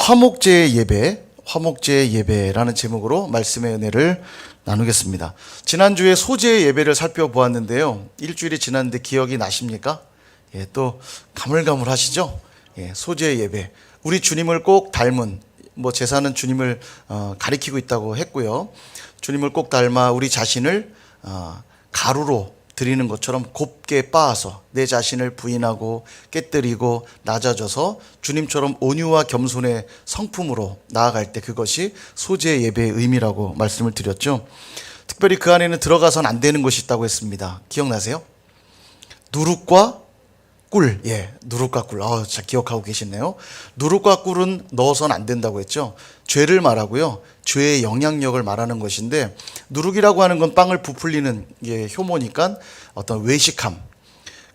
화목제의 예배, 화목제의 예배라는 제목으로 말씀의 은혜를 나누겠습니다. 지난주에 소제의 예배를 살펴보았는데요. 일주일이 지났는데 기억이 나십니까? 예, 또 가물가물하시죠? 예, 소제의 예배. 우리 주님을 꼭 닮은, 제사는 주님을 가리키고 있다고 했고요. 주님을 꼭 닮아 우리 자신을 가루로 드리는 것처럼 곱게 빻아서 내 자신을 부인하고 깨뜨리고 낮아져서 주님처럼 온유와 겸손의 성품으로 나아갈 때 그것이 소제의 예배의 의미라고 말씀을 드렸죠. 특별히 그 안에는 들어가선 안 되는 것이 있다고 했습니다. 기억나세요? 누룩과 꿀. 예, 누룩과 꿀. 잘 기억하고 계시네요. 누룩과 꿀은 넣어서는 안 된다고 했죠. 죄를 말하고요. 죄의 영향력을 말하는 것인데, 누룩이라고 하는 건 빵을 부풀리는 효모니까 어떤 외식함.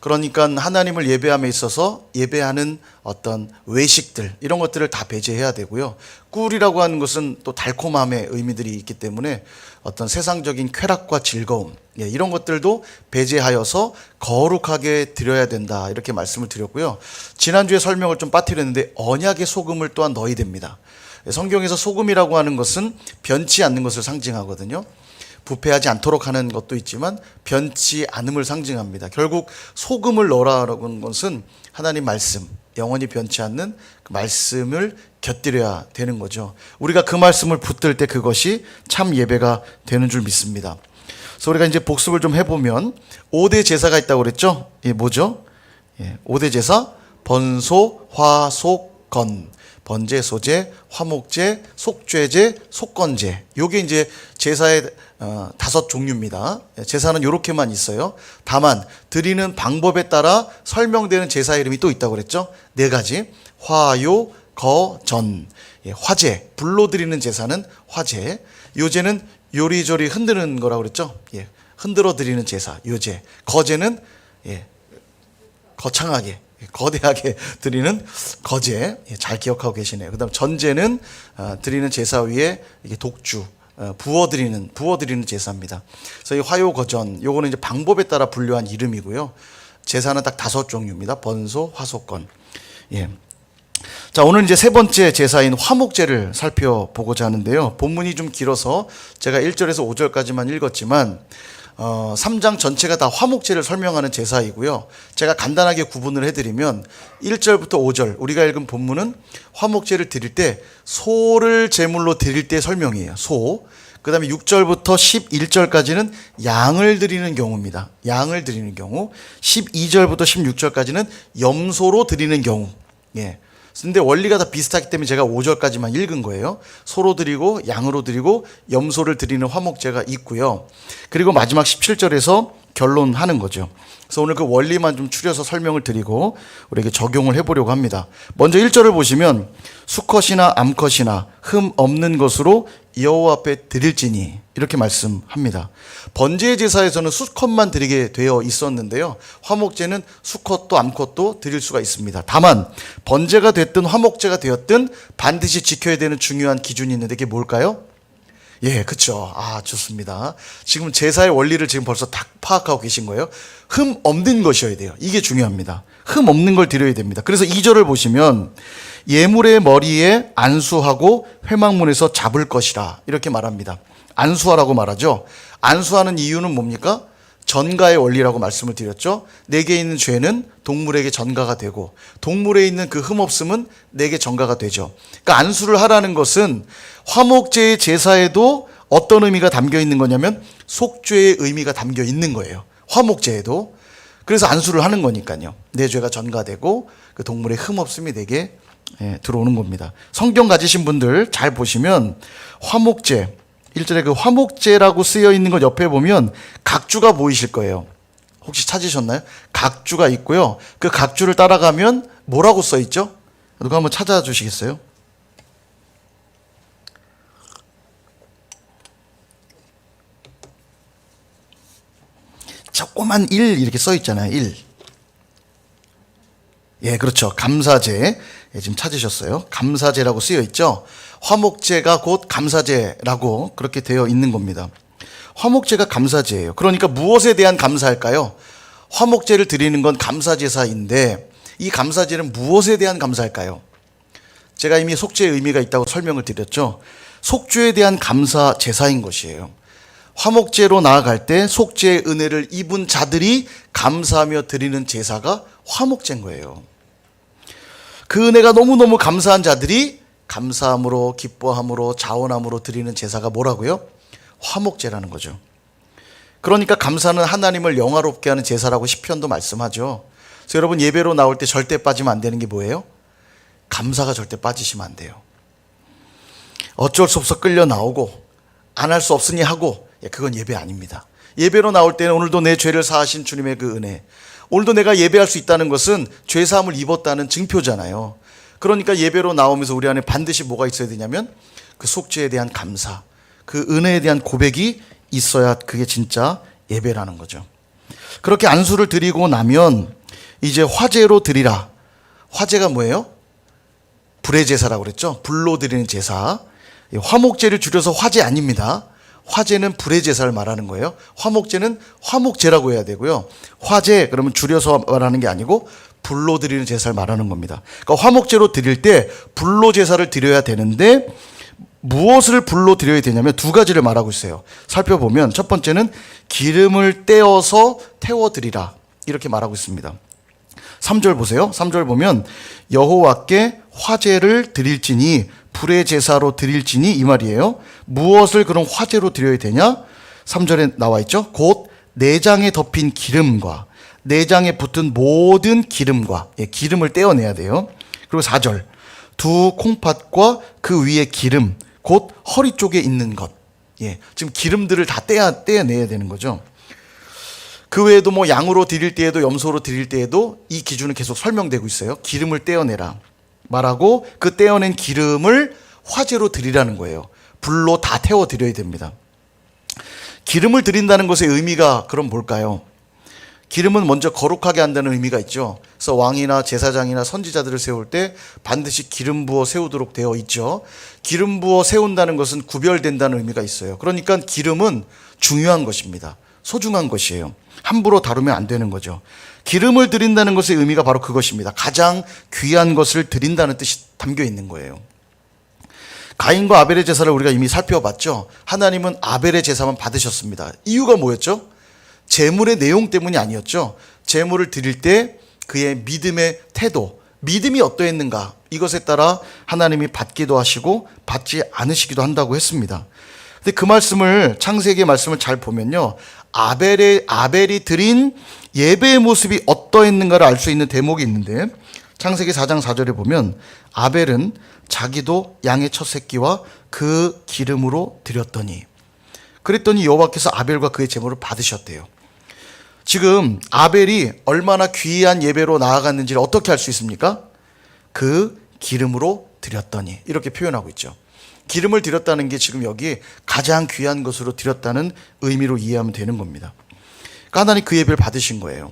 그러니까 하나님을 예배함에 있어서 예배하는 어떤 외식들, 이런 것들을 다 배제해야 되고요. 꿀이라고 하는 것은 또 달콤함의 의미들이 있기 때문에 어떤 세상적인 쾌락과 즐거움, 이런 것들도 배제하여서 거룩하게 드려야 된다, 이렇게 말씀을 드렸고요. 지난주에 설명을 좀 빠뜨렸는데 언약의 소금을 또한 넣어야 됩니다. 성경에서 소금이라고 하는 것은 변치 않는 것을 상징하거든요. 부패하지 않도록 하는 것도 있지만 변치 않음을 상징합니다. 결국 소금을 넣으라는 것은 하나님 말씀, 영원히 변치 않는 그 말씀을 곁들여야 되는 거죠. 우리가 그 말씀을 붙들 때 그것이 참 예배가 되는 줄 믿습니다. 그래서 우리가 이제 복습을 좀 해보면 5대 제사가 있다고 그랬죠? 이게 뭐죠? 5대 제사, 번소, 화, 속, 건. 번제, 소제, 화목제, 속죄제, 속건제. 요게 이제 제사의 5종류입니다. 제사는 요렇게만 있어요. 다만 드리는 방법에 따라 설명되는 제사 이름이 또 있다고 그랬죠. 4가지. 화요, 거, 전. 화제, 불로 드리는 제사는 화제. 요제는 요리조리 흔드는 거라고 그랬죠. 흔들어 드리는 제사, 요제. 거제는 거창하게, 거대하게 드리는 거제. 잘 기억하고 계시네요. 그 다음 전제는 드리는 제사 위에 이게 독주, 부어드리는 제사입니다. 그래서 이 화요거전, 요거는 이제 방법에 따라 분류한 이름이고요. 제사는 딱 5종류입니다. 번소, 화속건. 자, 오늘 이제 세 번째 제사인 화목제를 살펴보고자 하는데요. 본문이 좀 길어서 제가 1절에서 5절까지만 읽었지만 3장 전체가 다 화목제를 설명하는 제사이고요. 제가 간단하게 구분을 해드리면 1절부터 5절 우리가 읽은 본문은 화목제를 드릴 때 소를 제물로 드릴 때 설명이에요. 소. 그 다음에 6절부터 11절까지는 양을 드리는 경우입니다. 양을 드리는 경우. 12절부터 16절까지는 염소로 드리는 경우. 근데 원리가 다 비슷하기 때문에 제가 5절까지만 읽은 거예요. 소로 드리고 양으로 드리고 염소를 드리는 화목제가 있고요. 그리고 마지막 17절에서 결론하는 거죠. 그래서 오늘 그 원리만 좀 추려서 설명을 드리고 우리에게 적용을 해보려고 합니다. 먼저 1절을 보시면 수컷이나 암컷이나 흠 없는 것으로 여호와 앞에 드릴지니 이렇게 말씀합니다. 번제의 제사에서는 수컷만 드리게 되어 있었는데요. 화목제는 수컷도 암컷도 드릴 수가 있습니다. 다만 번제가 됐든 화목제가 되었든 반드시 지켜야 되는 중요한 기준이 있는데 그게 뭘까요? 그쵸. 좋습니다. 지금 제사의 원리를 지금 벌써 다 파악하고 계신 거예요. 흠 없는 것이어야 돼요. 이게 중요합니다. 흠 없는 걸 드려야 됩니다. 그래서 2절을 보시면 예물의 머리에 안수하고 회막문에서 잡을 것이라 이렇게 말합니다. 안수하라고 말하죠. 안수하는 이유는 뭡니까? 전가의 원리라고 말씀을 드렸죠. 내게 있는 죄는 동물에게 전가가 되고 동물에 있는 그 흠없음은 내게 전가가 되죠. 그러니까 안수를 하라는 것은 화목제의 제사에도 어떤 의미가 담겨 있는 거냐면 속죄의 의미가 담겨 있는 거예요. 화목제에도. 그래서 안수를 하는 거니까요. 내 죄가 전가되고 그 동물의 흠없음이 내게 들어오는 겁니다. 성경 가지신 분들 잘 보시면 화목제 1절에 그 화목제라고 쓰여 있는 것 옆에 보면 각주가 보이실 거예요. 혹시 찾으셨나요? 각주가 있고요. 그 각주를 따라가면 뭐라고 써 있죠? 누가 한번 찾아주시겠어요? 조그만 1 이렇게 써 있잖아요. 1. 그렇죠. 감사제. 지금 찾으셨어요. 감사제라고 쓰여 있죠. 화목제가 곧 감사제라고 그렇게 되어 있는 겁니다. 화목제가 감사제예요. 그러니까 무엇에 대한 감사할까요? 화목제를 드리는 건 감사제사인데 이 감사제는 무엇에 대한 감사할까요? 제가 이미 속죄의 의미가 있다고 설명을 드렸죠. 속죄에 대한 감사 제사인 것이에요. 화목제로 나아갈 때 속죄의 은혜를 입은 자들이 감사하며 드리는 제사가 화목제인 거예요. 그 은혜가 너무너무 감사한 자들이 감사함으로, 기뻐함으로, 자원함으로 드리는 제사가 뭐라고요? 화목제라는 거죠. 그러니까 감사는 하나님을 영화롭게 하는 제사라고 시편도 말씀하죠. 그래서 여러분 예배로 나올 때 절대 빠지면 안 되는 게 뭐예요? 감사가 절대 빠지시면 안 돼요. 어쩔 수 없어 끌려 나오고 안 할 수 없으니 하고, 그건 예배 아닙니다. 예배로 나올 때는 오늘도 내 죄를 사하신 주님의 그 은혜, 오늘도 내가 예배할 수 있다는 것은 죄사함을 입었다는 증표잖아요. 그러니까 예배로 나오면서 우리 안에 반드시 뭐가 있어야 되냐면 그 속죄에 대한 감사, 그 은혜에 대한 고백이 있어야 그게 진짜 예배라는 거죠. 그렇게 안수를 드리고 나면 이제 화제로 드리라. 화제가 뭐예요? 불의 제사라고 그랬죠. 불로 드리는 제사. 화목제를 줄여서 화제 아닙니다. 화제는 불의 제사를 말하는 거예요. 화목제는 화목제라고 해야 되고요. 화제 그러면 줄여서 말하는 게 아니고 불로 드리는 제사를 말하는 겁니다. 그러니까 화목제로 드릴 때 불로 제사를 드려야 되는데 무엇을 불로 드려야 되냐면 두 가지를 말하고 있어요. 살펴보면 첫 번째는 기름을 떼어서 태워드리라 이렇게 말하고 있습니다. 3절 보세요. 3절 보면 여호와께 화제를 드릴지니 불의 제사로 드릴지니 이 말이에요. 무엇을 그럼 화제로 드려야 되냐? 3절에 나와 있죠. 곧 내장에 덮인 기름과 내장에 붙은 모든 기름과, 기름을 떼어내야 돼요. 그리고 4절 두 콩팥과 그 위에 기름 곧 허리 쪽에 있는 것. 지금 기름들을 다 떼어내야 되는 거죠. 그 외에도 뭐 양으로 드릴 때에도 염소로 드릴 때에도 이 기준은 계속 설명되고 있어요. 기름을 떼어내라 말하고 그 떼어낸 기름을 화제로 드리라는 거예요. 불로 다 태워 드려야 됩니다. 기름을 드린다는 것의 의미가 그럼 뭘까요? 기름은 먼저 거룩하게 한다는 의미가 있죠. 그래서 왕이나 제사장이나 선지자들을 세울 때 반드시 기름 부어 세우도록 되어 있죠. 기름 부어 세운다는 것은 구별된다는 의미가 있어요. 그러니까 기름은 중요한 것입니다. 소중한 것이에요. 함부로 다루면 안 되는 거죠. 기름을 드린다는 것의 의미가 바로 그것입니다. 가장 귀한 것을 드린다는 뜻이 담겨 있는 거예요. 가인과 아벨의 제사를 우리가 이미 살펴봤죠. 하나님은 아벨의 제사만 받으셨습니다. 이유가 뭐였죠? 제물의 내용 때문이 아니었죠. 제물을 드릴 때 그의 믿음의 태도, 믿음이 어떠했는가, 이것에 따라 하나님이 받기도 하시고 받지 않으시기도 한다고 했습니다. 근데 그 말씀을, 창세기의 말씀을 잘 보면요, 아벨이 드린 예배의 모습이 어떠했는가를 알 수 있는 대목이 있는데, 창세기 4장 4절에 보면 아벨은 자기도 양의 첫 새끼와 그 기름으로 드렸더니, 그랬더니 여호와께서 아벨과 그의 제물을 받으셨대요. 지금 아벨이 얼마나 귀한 예배로 나아갔는지를 어떻게 알 수 있습니까? 그 기름으로 드렸더니, 이렇게 표현하고 있죠. 기름을 드렸다는 게 지금 여기 가장 귀한 것으로 드렸다는 의미로 이해하면 되는 겁니다. 그러니까 하나님 그 예배를 받으신 거예요.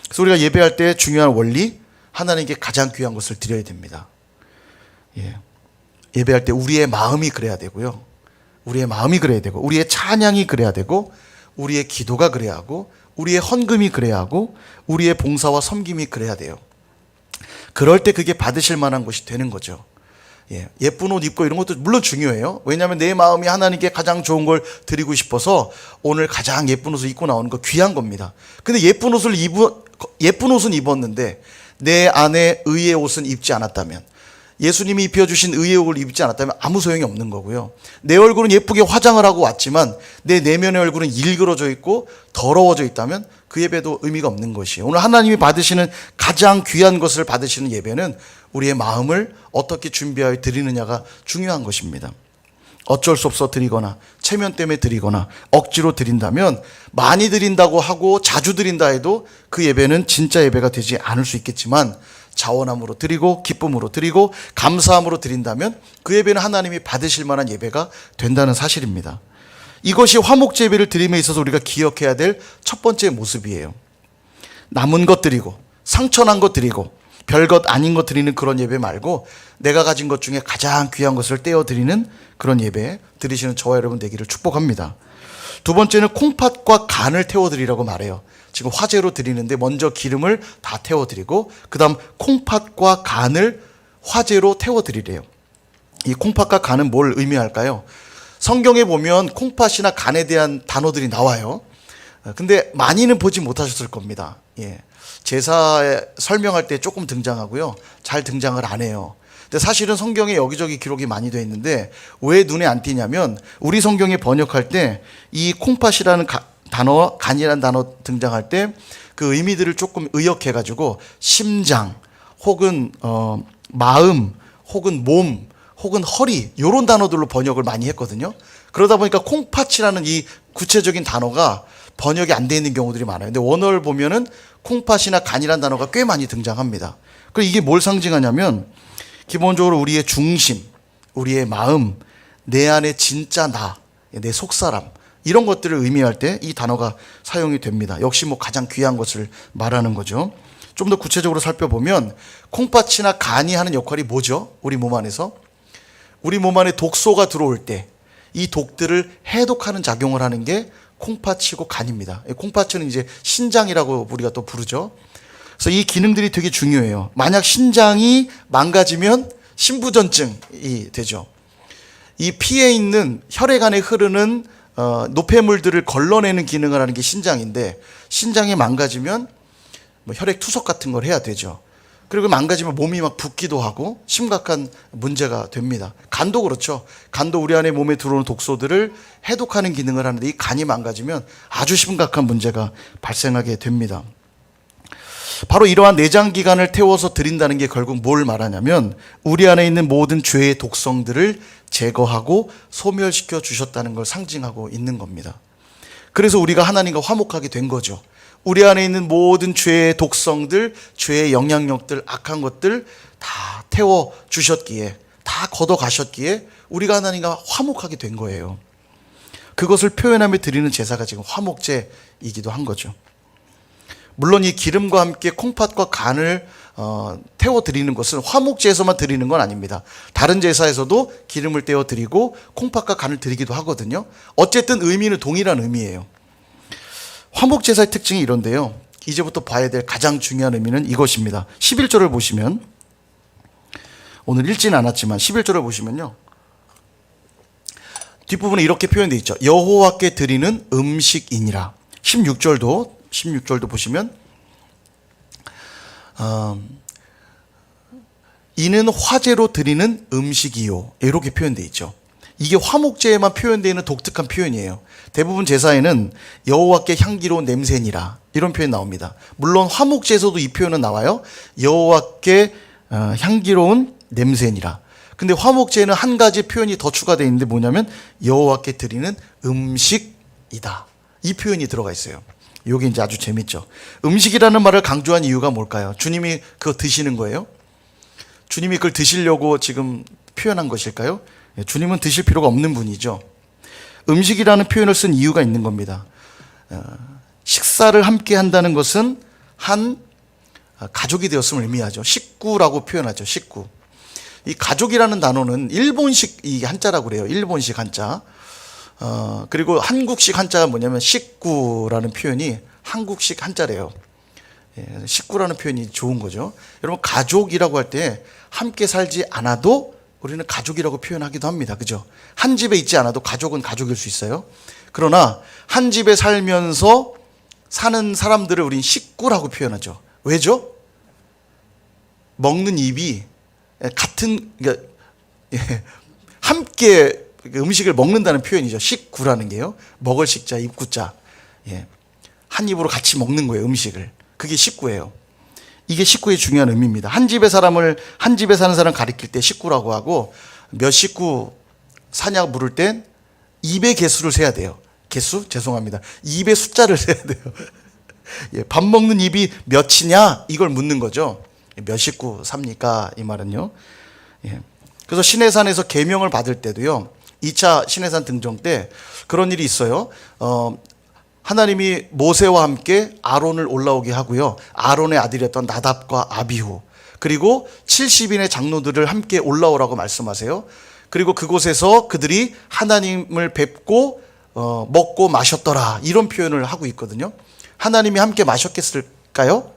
그래서 우리가 예배할 때 중요한 원리, 하나님께 가장 귀한 것을 드려야 됩니다. 예배할 때 우리의 마음이 그래야 되고요. 우리의 마음이 그래야 되고, 우리의 찬양이 그래야 되고, 우리의 기도가 그래야 하고, 우리의 헌금이 그래야 하고, 우리의 봉사와 섬김이 그래야 돼요. 그럴 때 그게 받으실 만한 것이 되는 거죠. 예쁜 옷 입고 이런 것도 물론 중요해요. 왜냐하면 내 마음이 하나님께 가장 좋은 걸 드리고 싶어서 오늘 가장 예쁜 옷을 입고 나오는 거 귀한 겁니다. 근데 예쁜 옷은 입었는데 내 안에 의의 옷은 입지 않았다면, 예수님이 입혀주신 의의 옷을 입지 않았다면 아무 소용이 없는 거고요. 내 얼굴은 예쁘게 화장을 하고 왔지만 내 내면의 얼굴은 일그러져 있고 더러워져 있다면 그 예배도 의미가 없는 것이에요. 오늘 하나님이 받으시는 가장 귀한 것을 받으시는 예배는 우리의 마음을 어떻게 준비하여 드리느냐가 중요한 것입니다. 어쩔 수 없어 드리거나 체면 때문에 드리거나 억지로 드린다면, 많이 드린다고 하고 자주 드린다 해도 그 예배는 진짜 예배가 되지 않을 수 있겠지만, 자원함으로 드리고 기쁨으로 드리고 감사함으로 드린다면 그 예배는 하나님이 받으실 만한 예배가 된다는 사실입니다. 이것이 화목제 예배를 드림에 있어서 우리가 기억해야 될 첫 번째 모습이에요. 남은 것 드리고 상처난 것 드리고 별것 아닌 것 드리는 그런 예배 말고, 내가 가진 것 중에 가장 귀한 것을 떼어 드리는 그런 예배 드리시는 저와 여러분 되기를 축복합니다. 두 번째는 콩팥과 간을 태워 드리라고 말해요. 지금 화제로 드리는데 먼저 기름을 다 태워 드리고 그 다음 콩팥과 간을 화재로 태워드리래요. 이 콩팥과 간은 뭘 의미할까요? 성경에 보면 콩팥이나 간에 대한 단어들이 나와요. 근데 많이는 보지 못하셨을 겁니다. 예. 제사에 설명할 때 조금 등장하고요. 잘 등장을 안 해요. 근데 사실은 성경에 여기저기 기록이 많이 되어 있는데 왜 눈에 안 띄냐면 우리 성경에 번역할 때 이 콩팥이라는 단어, 간이라는 단어 등장할 때 그 의미들을 조금 의역해가지고 심장 혹은 마음 혹은 몸 혹은 허리 이런 단어들로 번역을 많이 했거든요. 그러다 보니까 콩팥이라는 이 구체적인 단어가 번역이 안 돼 있는 경우들이 많아요. 근데 원어를 보면은 콩팥이나 간이라는 단어가 꽤 많이 등장합니다. 그리고 이게 뭘 상징하냐면 기본적으로 우리의 중심, 우리의 마음, 내 안에 진짜 나, 내 속사람 이런 것들을 의미할 때 이 단어가 사용이 됩니다. 역시 뭐 가장 귀한 것을 말하는 거죠. 좀 더 구체적으로 살펴보면 콩팥이나 간이 하는 역할이 뭐죠? 우리 몸 안에서 우리 몸 안에 독소가 들어올 때 이 독들을 해독하는 작용을 하는 게 콩팥이고 간입니다. 콩팥은 이제 신장이라고 우리가 또 부르죠. 그래서 이 기능들이 되게 중요해요. 만약 신장이 망가지면 신부전증이 되죠. 이 피에 있는 혈액 안에 흐르는 노폐물들을 걸러내는 기능을 하는 게 신장인데 신장이 망가지면 뭐 혈액 투석 같은 걸 해야 되죠. 그리고 망가지면 몸이 막 붓기도 하고 심각한 문제가 됩니다. 간도 그렇죠. 간도 우리 안에 몸에 들어오는 독소들을 해독하는 기능을 하는데 이 간이 망가지면 아주 심각한 문제가 발생하게 됩니다. 바로 이러한 내장기관을 태워서 드린다는 게 결국 뭘 말하냐면 우리 안에 있는 모든 죄의 독성들을 제거하고 소멸시켜 주셨다는 걸 상징하고 있는 겁니다. 그래서 우리가 하나님과 화목하게 된 거죠. 우리 안에 있는 모든 죄의 독성들, 죄의 영향력들, 악한 것들 다 태워 주셨기에, 다 걷어 가셨기에 우리가 하나님과 화목하게 된 거예요. 그것을 표현하며 드리는 제사가 지금 화목제이기도 한 거죠. 물론 이 기름과 함께 콩팥과 간을 태워 드리는 것은 화목제에서만 드리는 건 아닙니다. 다른 제사에서도 기름을 떼어 드리고 콩팥과 간을 드리기도 하거든요. 어쨌든 의미는 동일한 의미예요. 화목제사의 특징이 이런데요. 이제부터 봐야 될 가장 중요한 의미는 이것입니다. 11절을 보시면 오늘 읽지는 않았지만 11절을 보시면요. 뒷부분에 이렇게 표현되어 있죠. 여호와께 드리는 음식이니라. 16절도 보시면 이는 화제로 드리는 음식이요. 이렇게 표현되어 있죠. 이게 화목제에만 표현되어 있는 독특한 표현이에요. 대부분 제사에는 여호와께 향기로운 냄새니라 이런 표현이 나옵니다. 물론 화목제에서도 이 표현은 나와요. 여호와께 향기로운 냄새니라. 근데 화목제에는 한 가지 표현이 더 추가되어 있는데 뭐냐면 여호와께 드리는 음식이다. 이 표현이 들어가 있어요. 이게 이제 아주 재밌죠. 음식이라는 말을 강조한 이유가 뭘까요? 주님이 그거 드시는 거예요? 주님이 그걸 드시려고 지금 표현한 것일까요? 주님은 드실 필요가 없는 분이죠. 음식이라는 표현을 쓴 이유가 있는 겁니다. 식사를 함께 한다는 것은 한 가족이 되었음을 의미하죠. 식구라고 표현하죠. 식구. 이 가족이라는 단어는 일본식 이 한자라고 그래요. 일본식 한자. 그리고 한국식 한자가 뭐냐면 식구라는 표현이 한국식 한자래요. 식구라는 표현이 좋은 거죠. 여러분 가족이라고 할 때 함께 살지 않아도 우리는 가족이라고 표현하기도 합니다. 그죠? 한 집에 있지 않아도 가족은 가족일 수 있어요. 그러나 한 집에 살면서 사는 사람들을 우린 식구라고 표현하죠. 왜죠? 먹는 입이 같은, 그러니까 함께 음식을 먹는다는 표현이죠. 식구라는 게요. 먹을 식자, 입구자. 한 입으로 같이 먹는 거예요. 음식을. 그게 식구예요. 이게 식구의 중요한 의미입니다. 한 집에 사는 사람 가리킬 때 식구라고 하고 몇 식구 사냐고 물을 땐 입의 개수를 세야 돼요. 개수? 죄송합니다. 입의 숫자를 세야 돼요. 밥 먹는 입이 몇이냐? 이걸 묻는 거죠. 몇 식구 삽니까? 이 말은요. 그래서 시내산에서 계명을 받을 때도요. 2차 시내산 등정 때 그런 일이 있어요. 하나님이 모세와 함께 아론을 올라오게 하고요. 아론의 아들이었던 나답과 아비후 그리고 70인의 장로들을 함께 올라오라고 말씀하세요. 그리고 그곳에서 그들이 하나님을 뵙고 먹고 마셨더라 이런 표현을 하고 있거든요. 하나님이 함께 마셨겠을까요?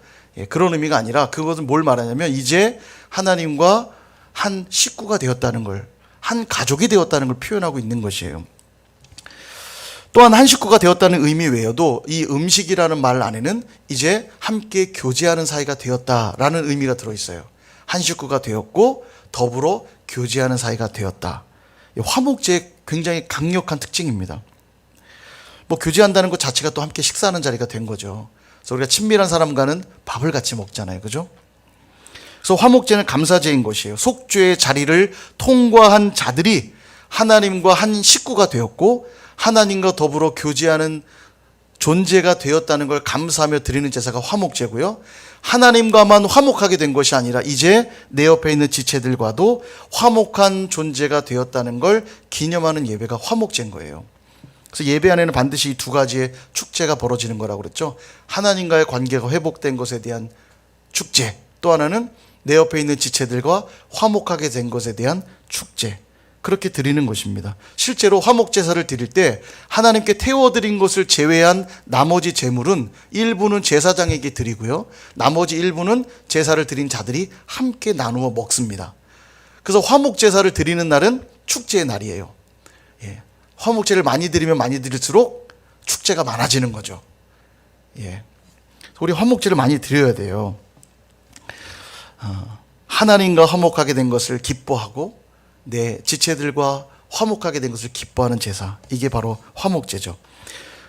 그런 의미가 아니라 그것은 뭘 말하냐면 이제 하나님과 한 식구가 되었다는 걸, 한 가족이 되었다는 걸 표현하고 있는 것이에요. 또한 한 식구가 되었다는 의미 외에도 이 음식이라는 말 안에는 이제 함께 교제하는 사이가 되었다라는 의미가 들어있어요. 한 식구가 되었고 더불어 교제하는 사이가 되었다. 화목제의 굉장히 강력한 특징입니다. 뭐 교제한다는 것 자체가 또 함께 식사하는 자리가 된 거죠. 그래서 우리가 친밀한 사람과는 밥을 같이 먹잖아요. 그죠? 그래서 화목제는 감사제인 것이에요. 속죄의 자리를 통과한 자들이 하나님과 한 식구가 되었고 하나님과 더불어 교제하는 존재가 되었다는 걸 감사하며 드리는 제사가 화목제고요. 하나님과만 화목하게 된 것이 아니라 이제 내 옆에 있는 지체들과도 화목한 존재가 되었다는 걸 기념하는 예배가 화목제인 거예요. 그래서 예배 안에는 반드시 이 두 가지의 축제가 벌어지는 거라고 그랬죠. 하나님과의 관계가 회복된 것에 대한 축제, 또 하나는 내 옆에 있는 지체들과 화목하게 된 것에 대한 축제. 그렇게 드리는 것입니다. 실제로 화목제사를 드릴 때 하나님께 태워드린 것을 제외한 나머지 제물은 일부는 제사장에게 드리고요. 나머지 일부는 제사를 드린 자들이 함께 나누어 먹습니다. 그래서 화목제사를 드리는 날은 축제의 날이에요. 예. 화목제를 많이 드리면 많이 드릴수록 축제가 많아지는 거죠. 예. 우리 화목제를 많이 드려야 돼요. 하나님과 화목하게 된 것을 기뻐하고 내 지체들과 화목하게 된 것을 기뻐하는 제사, 이게 바로 화목제죠.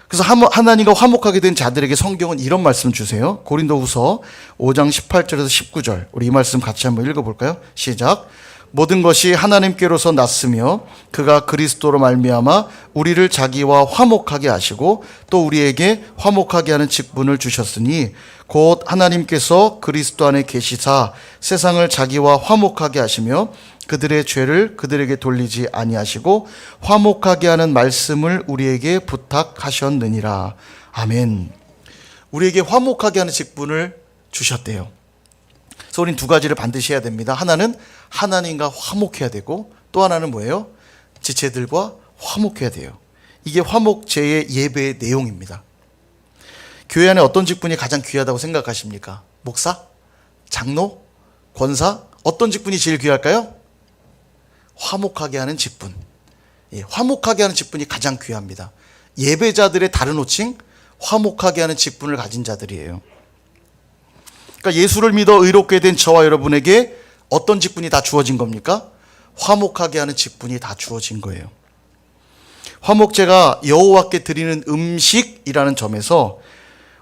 그래서 하나님과 화목하게 된 자들에게 성경은 이런 말씀 주세요. 고린도후서 5장 18절에서 19절, 우리 이 말씀 같이 한번 읽어볼까요? 시작. 모든 것이 하나님께로서 났으며 그가 그리스도로 말미암아 우리를 자기와 화목하게 하시고 또 우리에게 화목하게 하는 직분을 주셨으니 곧 하나님께서 그리스도 안에 계시사 세상을 자기와 화목하게 하시며 그들의 죄를 그들에게 돌리지 아니하시고 화목하게 하는 말씀을 우리에게 부탁하셨느니라. 아멘. 우리에게 화목하게 하는 직분을 주셨대요. 그래서 우리는 두 가지를 반드시 해야 됩니다. 하나는 하나님과 화목해야 되고 또 하나는 뭐예요? 지체들과 화목해야 돼요. 이게 화목제의 예배의 내용입니다. 교회 안에 어떤 직분이 가장 귀하다고 생각하십니까? 목사? 장로? 권사? 어떤 직분이 제일 귀할까요? 화목하게 하는 직분. 예, 화목하게 하는 직분이 가장 귀합니다. 예배자들의 다른 호칭, 화목하게 하는 직분을 가진 자들이에요. 그러니까 예수를 믿어 의롭게 된 저와 여러분에게 어떤 직분이 다 주어진 겁니까? 화목하게 하는 직분이 다 주어진 거예요. 화목제가 여호와께 드리는 음식이라는 점에서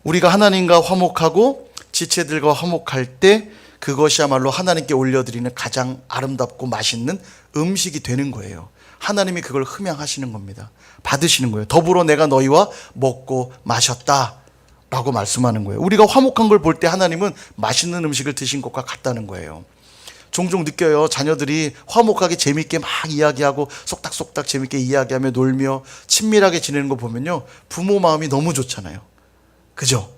우리가 하나님과 화목하고 지체들과 화목할 때 그것이야말로 하나님께 올려드리는 가장 아름답고 맛있는 음식이 되는 거예요. 하나님이 그걸 흠양하시는 겁니다. 받으시는 거예요. 더불어 내가 너희와 먹고 마셨다 라고 말씀하는 거예요. 우리가 화목한 걸 볼 때 하나님은 맛있는 음식을 드신 것과 같다는 거예요. 종종 느껴요. 자녀들이 화목하게 재밌게 막 이야기하고 속닥속닥 재밌게 이야기하며 놀며 친밀하게 지내는 거 보면요, 부모 마음이 너무 좋잖아요. 그죠?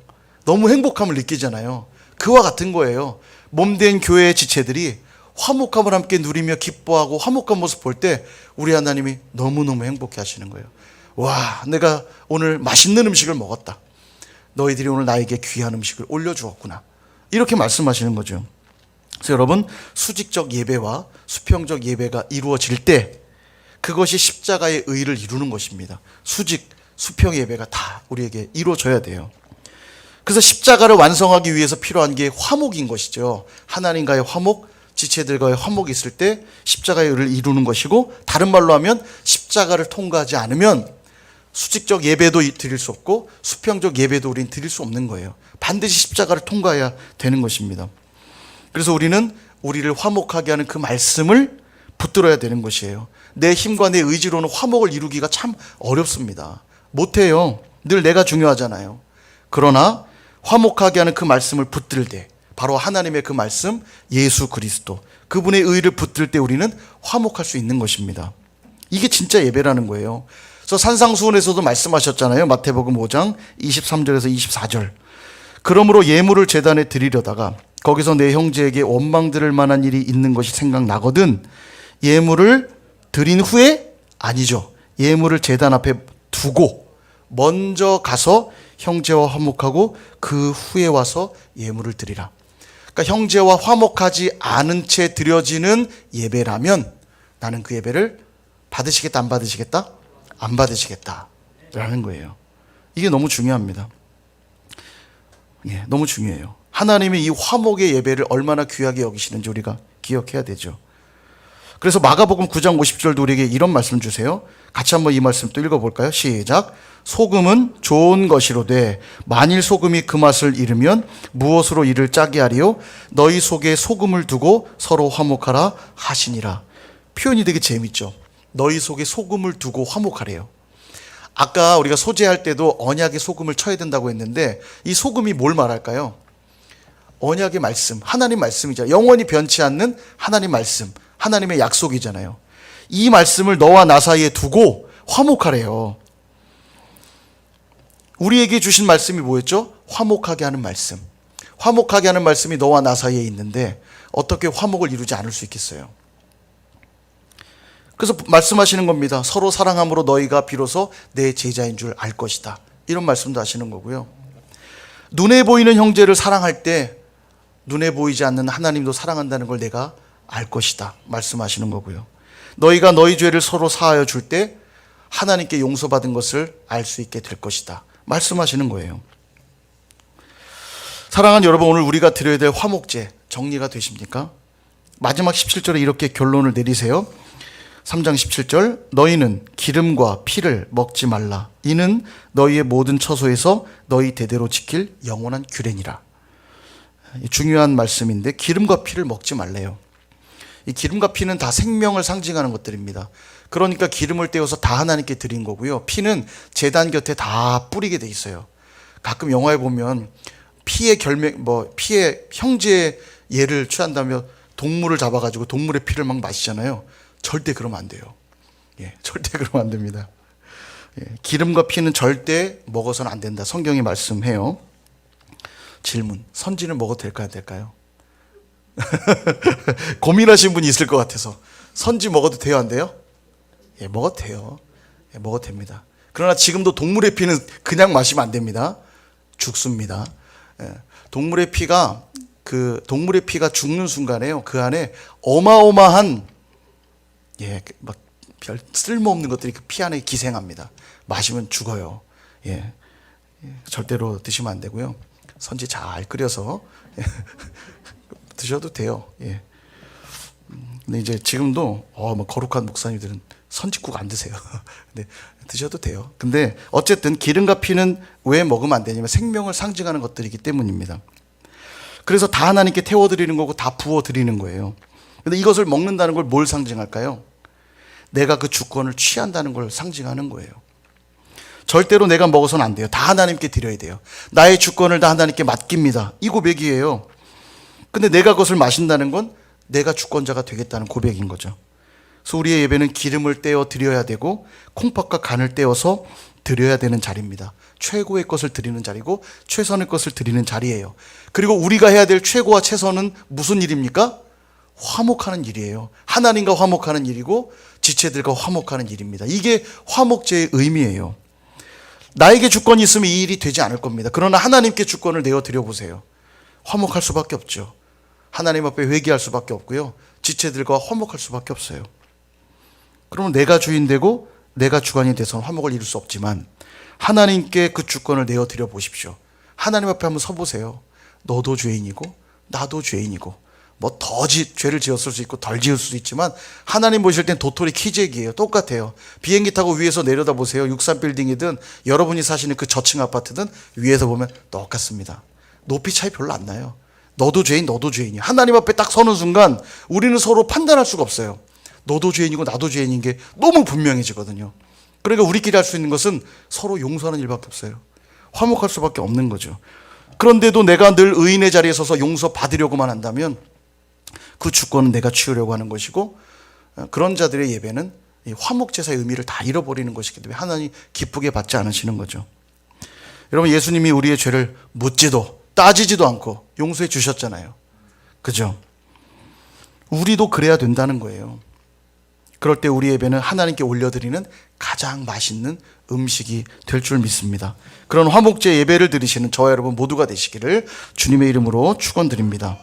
너무 행복함을 느끼잖아요. 그와 같은 거예요. 몸된 교회의 지체들이 화목함을 함께 누리며 기뻐하고 화목한 모습 볼 때 우리 하나님이 너무너무 행복해 하시는 거예요. 와, 내가 오늘 맛있는 음식을 먹었다. 너희들이 오늘 나에게 귀한 음식을 올려주었구나. 이렇게 말씀하시는 거죠. 그래서 여러분, 수직적 예배와 수평적 예배가 이루어질 때 그것이 십자가의 의를 이루는 것입니다. 수직, 수평 예배가 다 우리에게 이루어져야 돼요. 그래서 십자가를 완성하기 위해서 필요한 게 화목인 것이죠. 하나님과의 화목, 지체들과의 화목이 있을 때 십자가의 의를 이루는 것이고, 다른 말로 하면 십자가를 통과하지 않으면 수직적 예배도 드릴 수 없고 수평적 예배도 우리는 드릴 수 없는 거예요. 반드시 십자가를 통과해야 되는 것입니다. 그래서 우리는 우리를 화목하게 하는 그 말씀을 붙들어야 되는 것이에요. 내 힘과 내 의지로는 화목을 이루기가 참 어렵습니다. 못해요. 늘 내가 중요하잖아요. 그러나 화목하게 하는 그 말씀을 붙들 때, 바로 하나님의 그 말씀, 예수 그리스도, 그분의 의를 붙들 때 우리는 화목할 수 있는 것입니다. 이게 진짜 예배라는 거예요. 그래서 산상수훈에서도 말씀하셨잖아요. 마태복음 5장 23절에서 24절. 그러므로 예물을 제단에 드리려다가 거기서 내 형제에게 원망 들을 만한 일이 있는 것이 생각나거든 예물을 드린 후에, 아니죠, 예물을 제단 앞에 두고 먼저 가서 형제와 화목하고 그 후에 와서 예물을 드리라. 그러니까 형제와 화목하지 않은 채 드려지는 예배라면 나는 그 예배를 받으시겠다, 안 받으시겠다? 안 받으시겠다 라는 거예요. 이게 너무 중요합니다. 예, 너무 중요해요. 하나님이 이 화목의 예배를 얼마나 귀하게 여기시는지 우리가 기억해야 되죠. 그래서 마가복음 9장 50절도 우리에게 이런 말씀 주세요. 같이 한번 이 말씀 또 읽어볼까요? 시작. 소금은 좋은 것이로되 만일 소금이 그 맛을 잃으면 무엇으로 이를 짜게 하리요? 너희 속에 소금을 두고 서로 화목하라 하시니라. 표현이 되게 재밌죠. 너희 속에 소금을 두고 화목하래요. 아까 우리가 소재할 때도 언약에 소금을 쳐야 된다고 했는데 이 소금이 뭘 말할까요? 언약의 말씀, 하나님 말씀이죠. 영원히 변치 않는 하나님 말씀, 하나님의 약속이잖아요. 이 말씀을 너와 나 사이에 두고 화목하래요. 우리에게 주신 말씀이 뭐였죠? 화목하게 하는 말씀. 화목하게 하는 말씀이 너와 나 사이에 있는데 어떻게 화목을 이루지 않을 수 있겠어요? 그래서 말씀하시는 겁니다. 서로 사랑함으로 너희가 비로소 내 제자인 줄 알 것이다. 이런 말씀도 하시는 거고요. 눈에 보이는 형제를 사랑할 때 눈에 보이지 않는 하나님도 사랑한다는 걸 내가 알 것이다 말씀하시는 거고요. 너희가 너희 죄를 서로 사하여 줄 때 하나님께 용서받은 것을 알 수 있게 될 것이다 말씀하시는 거예요. 사랑하는 여러분, 오늘 우리가 드려야 될 화목제 정리가 되십니까? 마지막 17절에 이렇게 결론을 내리세요. 3장 17절 너희는 기름과 피를 먹지 말라. 이는 너희의 모든 처소에서 너희 대대로 지킬 영원한 규례니라. 중요한 말씀인데 기름과 피를 먹지 말래요. 이 기름과 피는 다 생명을 상징하는 것들입니다. 그러니까 기름을 떼어서 다 하나님께 드린 거고요. 피는 제단 곁에 다 뿌리게 돼 있어요. 가끔 영화에 보면 피의 피의 형제의 예를 취한다며 동물을 잡아가지고 동물의 피를 막 마시잖아요. 절대 그러면 안 돼요. 예, 절대 그러면 안 됩니다. 예, 기름과 피는 절대 먹어서는 안 된다. 성경이 말씀해요. 질문, 선지는 먹어도 될까요? 될까요? 고민하신 분이 있을 것 같아서 선지 먹어도 돼요? 안 돼요? 예, 먹어도 돼요. 예, 먹어도 됩니다. 그러나 지금도 동물의 피는 그냥 마시면 안 됩니다. 죽습니다. 예, 동물의 피가 죽는 순간에요. 그 안에 어마어마한 막 별 쓸모없는 것들이 그 피 안에 기생합니다. 마시면 죽어요. 예, 절대로 드시면 안 되고요. 선지 잘 끓여서 드셔도 돼요. 예. 근데 이제 지금도 거룩한 목사님들은 선지국 안 드세요. 근데 드셔도 돼요. 근데 어쨌든 기름과 피는 왜 먹으면 안 되냐면 생명을 상징하는 것들이기 때문입니다. 그래서 다 하나님께 태워드리는 거고 다 부어드리는 거예요. 근데 이것을 먹는다는 걸 뭘 상징할까요? 내가 그 주권을 취한다는 걸 상징하는 거예요. 절대로 내가 먹어서는 안 돼요. 다 하나님께 드려야 돼요. 나의 주권을 다 하나님께 맡깁니다. 이 고백이에요. 근데 내가 그것을 마신다는 건 내가 주권자가 되겠다는 고백인 거죠. 그래서 우리의 예배는 기름을 떼어 드려야 되고 콩팥과 간을 떼어서 드려야 되는 자리입니다. 최고의 것을 드리는 자리고 최선의 것을 드리는 자리예요. 그리고 우리가 해야 될 최고와 최선은 무슨 일입니까? 화목하는 일이에요. 하나님과 화목하는 일이고 지체들과 화목하는 일입니다. 이게 화목제의 의미예요. 나에게 주권이 있으면 이 일이 되지 않을 겁니다. 그러나 하나님께 주권을 내어 드려보세요. 화목할 수밖에 없죠. 하나님 앞에 회개할 수밖에 없고요. 지체들과 화목할 수밖에 없어요. 그러면 내가 주인 되고 내가 주관이 돼서는 화목을 이룰 수 없지만 하나님께 그 주권을 내어 드려 보십시오. 하나님 앞에 한번 서보세요. 너도 죄인이고 나도 죄인이고 더 죄를 지었을 수 있고 덜 지을 수도 있지만 하나님 보실 땐 도토리 키재기예요. 똑같아요. 비행기 타고 위에서 내려다보세요. 63빌딩이든 여러분이 사시는 그 저층 아파트든 위에서 보면 똑같습니다. 높이 차이 별로 안 나요. 너도 죄인, 너도 죄인이야. 하나님 앞에 딱 서는 순간 우리는 서로 판단할 수가 없어요. 너도 죄인이고 나도 죄인인 게 너무 분명해지거든요. 그러니까 우리끼리 할 수 있는 것은 서로 용서하는 일밖에 없어요. 화목할 수밖에 없는 거죠. 그런데도 내가 늘 의인의 자리에 서서 용서 받으려고만 한다면 그 주권은 내가 취하려고 하는 것이고 그런 자들의 예배는 화목제사의 의미를 다 잃어버리는 것이기 때문에 하나님 기쁘게 받지 않으시는 거죠. 여러분, 예수님이 우리의 죄를 묻지도 따지지도 않고 용서해 주셨잖아요. 그죠? 우리도 그래야 된다는 거예요. 그럴 때 우리 예배는 하나님께 올려드리는 가장 맛있는 음식이 될 줄 믿습니다. 그런 화목제 예배를 드리시는 저와 여러분 모두가 되시기를 주님의 이름으로 축원드립니다.